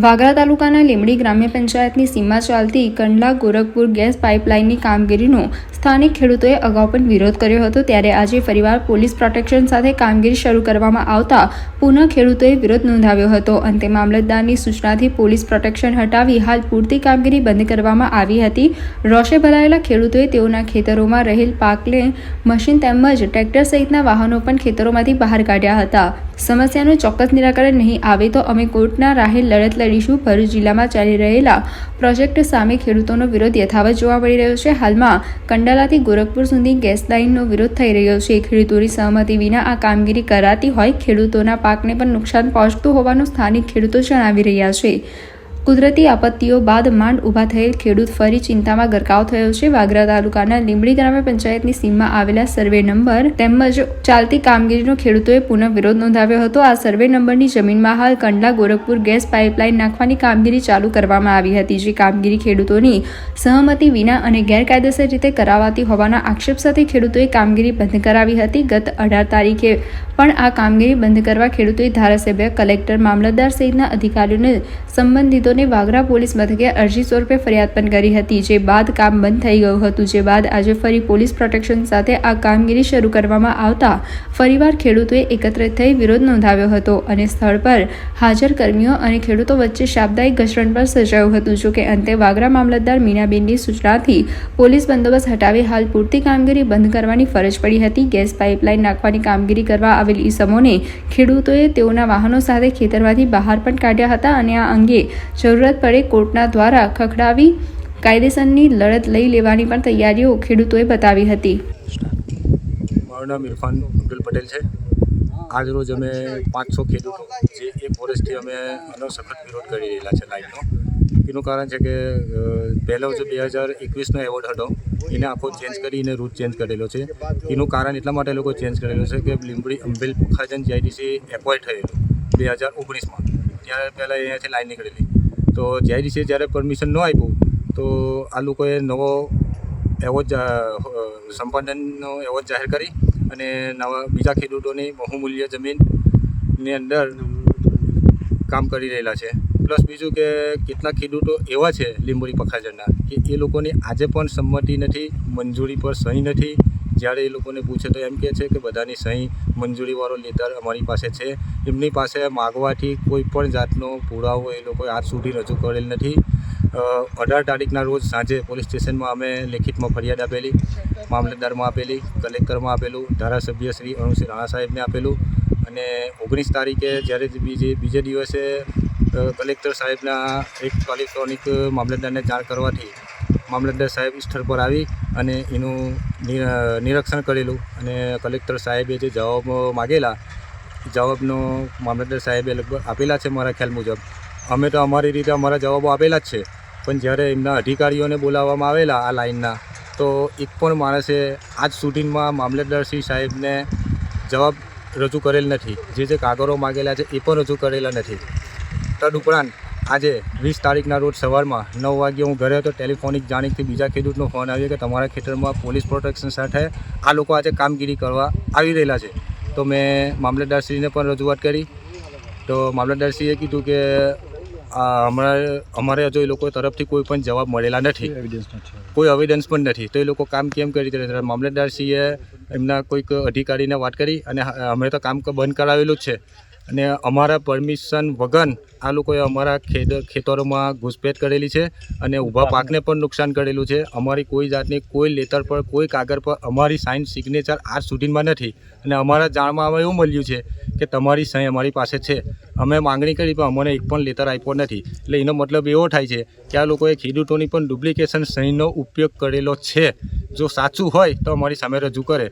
વાગરા તાલુકાના લીંબડી ગ્રામ્ય પંચાયતની સીમમાં ચાલતી કંડલા ગોરખપુર ગેસ પાઇપલાઇનની કામગીરીનો સ્થાનિક ખેડૂતોએ અગાઉ પણ વિરોધ કર્યો હતો, ત્યારે આજે ફરીવાર પોલીસ પ્રોટેક્શન સાથે કામગીરી શરૂ કરવામાં આવતા પુનઃ ખેડૂતોએ વિરોધ નોંધાવ્યો હતો. અંતે મામલતદારની સૂચનાથી પોલીસ પ્રોટેક્શન હટાવી હાલ પૂરતી કામગીરી બંધ કરવામાં આવી હતી. રોષે ભરાયેલા ખેડૂતોએ તેઓના ખેતરોમાં રહેલ પાકને મશીન તેમજ ટ્રેક્ટર સહિતના વાહનો પણ ખેતરોમાંથી બહાર કાઢ્યા હતા. સમસ્યાનું ચોક્કસ નિરાકરણ નહીં આવે તો અમે કોર્ટના રાહે લડત લડીશું. ભરૂચ જિલ્લામાં ચાલી રહેલા પ્રોજેક્ટ સામે ખેડૂતોનો વિરોધ યથાવત જોવા મળી રહ્યો છે. હાલમાં કંડાલાથી ગોરખપુર સુધી ગેસ લાઇનનો વિરોધ થઈ રહ્યો છે. ખેડૂતોની સહમતિ વિના આ કામગીરી કરાતી હોય ખેડૂતોના પાકને પણ નુકસાન પહોંચતું હોવાનું સ્થાનિક ખેડૂતો જણાવી રહ્યા છે. કુદરતી આપત્તિઓ બાદ માંડ ઊભા થયેલ ખેડૂત ફરી ચિંતામાં ગરકાવ થયો છે. વાગરા તાલુકાના લીંબડી ગ્રામ્ય પંચાયતની સીમમાં આવેલા સર્વે નંબર તેમજ ચાલતી કામગીરીનો ખેડૂતોએ પુનઃ વિરોધ નોંધાવ્યો હતો. આ સર્વે નંબરની જમીનમાં હાલ કંડલા ગોરખપુર ગેસ પાઇપલાઇન નાખવાની કામગીરી ચાલુ કરવામાં આવી હતી, જે કામગીરી ખેડૂતોની સહમતિ વિના અને ગેરકાયદેસર રીતે કરાવાતી હોવાના આક્ષેપ સાથે ખેડૂતોએ કામગીરી બંધ કરાવી હતી. ગત 18 તારીખે પણ આ કામગીરી બંધ કરવા ખેડૂતોએ ધારાસભ્ય, કલેક્ટર, મામલતદાર સહિતના અધિકારીઓને સંબંધિતો વાગરા પોલીસ મથકે અરજી સ્વરૂપે ફરિયાદ પણ કરી હતી, જે બાદ કામ બંધ થઈ ગયું હતું. જે બાદ આજે ફરી પોલીસ પ્રોટેક્શન સાથે આ કામગીરી શરૂ કરવામાં આવતા ફરીવાર ખેડૂતોએ એકત્રિત થઈ વિરોધ નોંધાવ્યો હતો અને સ્થળ પર હાજર કર્મીઓ અને ખેડૂતો વચ્ચે શાબ્દિક ઘર્ષણ પણ સર્જાયું હતું. જોકે અંતે વાગરા મામલતદાર મીનાબેનની સૂચનાથી પોલીસ બંદોબસ્ત હટાવી હાલ પૂરતી કામગીરી બંધ કરવાની ફરજ પડી હતી. ગેસ પાઇપલાઇન નાખવાની કામગીરી કરવા આવેલ ઈસમોને ખેડૂતોએ તેઓના વાહનો સાથે ખેતરમાંથી બહાર પણ કાઢ્યા હતા અને આ અંગે જરૂરત પડે કોર્ટના દ્વારા ખખડાવી કાયદેસરની લડત લઈ લેવાની પણ તૈયારીઓ ખેડૂતોએ બતાવી હતી. મારું નામ ઇરફાન અબ્દુલ પટેલ છે. આજ રોજ અમે 500 ખેડૂતો જે એક વર્ષથી અમે આનો સખત વિરોધ કરી રહેલા છે લાઈનનો. એનું કારણ છે કે પહેલો જે 2021નો એવોર્ડ હતો એને આખો ચેન્જ કરીને રૂટ ચેન્જ કરેલો છે. એનું કારણ એટલા માટે લોકો ચેન્જ કરેલો છે કે લીંબડી અંબેલ પુખાજન જીઆઈડીસી એપોઇન્ટ થયેલું 2019માં, ત્યારે પહેલાં અહીંયાથી લાઈન નીકળેલી. તો જીઆઈડીસીએ જ્યારે પરમિશન ન આપ્યું તો આ લોકોએ નવો એવોર્ડ સંપાદનનો એવોર્ડ જાહેર કરી અને નવા બીજા ખેડૂતોની બહુમૂલ્ય જમીનની અંદર કામ કરી રહેલા છે. પ્લસ બીજું કે કેટલાક ખેડૂતો એવા છે લીંબડી પખાજરના કે એ લોકોની આજે પણ સંમતિ નથી, મંજૂરી પર સહી નથી. જ્યારે એ લોકોને પૂછે તો એમ કહે છે કે બધાની સહી મંજૂરીવાળો લેટર અમારી પાસે છે. એમની પાસે માગવાથી કોઈ પણ જાતનો પુરાવો એ લોકોએ આજ સુધી રજૂ કરેલ નથી. 18 તારીખના રોજ સાંજે પોલીસ સ્ટેશનમાં અમે લેખિતમાં ફરિયાદ આપેલી, મામલતદારમાં આપેલી, કલેક્ટરમાં આપેલું, ધારાસભ્ય શ્રી અરુણસિંહ રાણા સાહેબને આપેલું અને 19 તારીખે જ્યારે બીજે દિવસે કલેક્ટર સાહેબના એક ઇલેક્ટ્રોનિક મામલતદારને જાણ કરવાથી મામલતદાર સાહેબ સ્થળ પર આવી અને એનું નિરીક્ષણ કરેલું અને કલેક્ટર સાહેબે જે જવાબ માગેલા જવાબનો મામલતદાર સાહેબે લગભગ આપેલા છે. મારા ખ્યાલ મુજબ અમે તો અમારી રીતે અમારા જવાબો આપેલા જ છે, પણ જ્યારે એમના અધિકારીઓને બોલાવવામાં આવેલા આ લાઇનના તો એક પણ માણસે આજ સુધીમાં મામલતદારશ્રી સાહેબને જવાબ રજૂ કરેલ નથી. જે કાગળો માગેલા છે એ પણ રજૂ કરેલા નથી. તદુપરાંત આજે 20 તારીખના રોજ સવારમાં 9 વાગ્યે હું ઘરે હતો. ટેલિફોનિક જાણીથી બીજા ખેડૂતનો ફોન આવ્યો કે તમારા ખેતરમાં પોલીસ પ્રોટેક્શન સાથે આ લોકો આજે કામગીરી કરવા આવી રહેલા છે. તો મેં મામલતદારશ્રીને પણ રજૂઆત કરી. તો મામલતદારશ્રીએ કીધું કે અમારે હજુ એ લોકો તરફથી કોઈ પણ જવાબ મળેલા નથી, કોઈ એવિડન્સ પણ નથી. તો એ લોકો કામ કેમ કરી રહ્યા? મામલતદારશ્રીએ એમના કોઈક અધિકારીને વાત કરી અને અમે તો કામ બંધ કરાવેલું જ છે અને અમારા પરમિશન વગર આ લોકોએ અમારા ખેતરોમાં ઘૂસપેઠ કરેલી છે અને ઊભા પાકને પણ નુકસાન કરેલું છે. અમારી કોઈ જાતની કોઈ લેટર પર, કોઈ કાગળ પર અમારી સાઇન સિગ્નેચર આજ સુધીમાં નથી અને અમારા જાણમાં એવું મળ્યું છે કે તમારી સહી અમારી પાસે છે. અમે માંગણી કરી પણ અમને એક પણ લેટર આપ્યો નથી. એટલે એનો મતલબ એવો થાય છે કે આ લોકોએ ખેડૂતોની પણ ડુપ્લિકેશન સહીનો ઉપયોગ કરેલો છે. જો સાચું હોય તો અમારી સામે રજૂ કરે.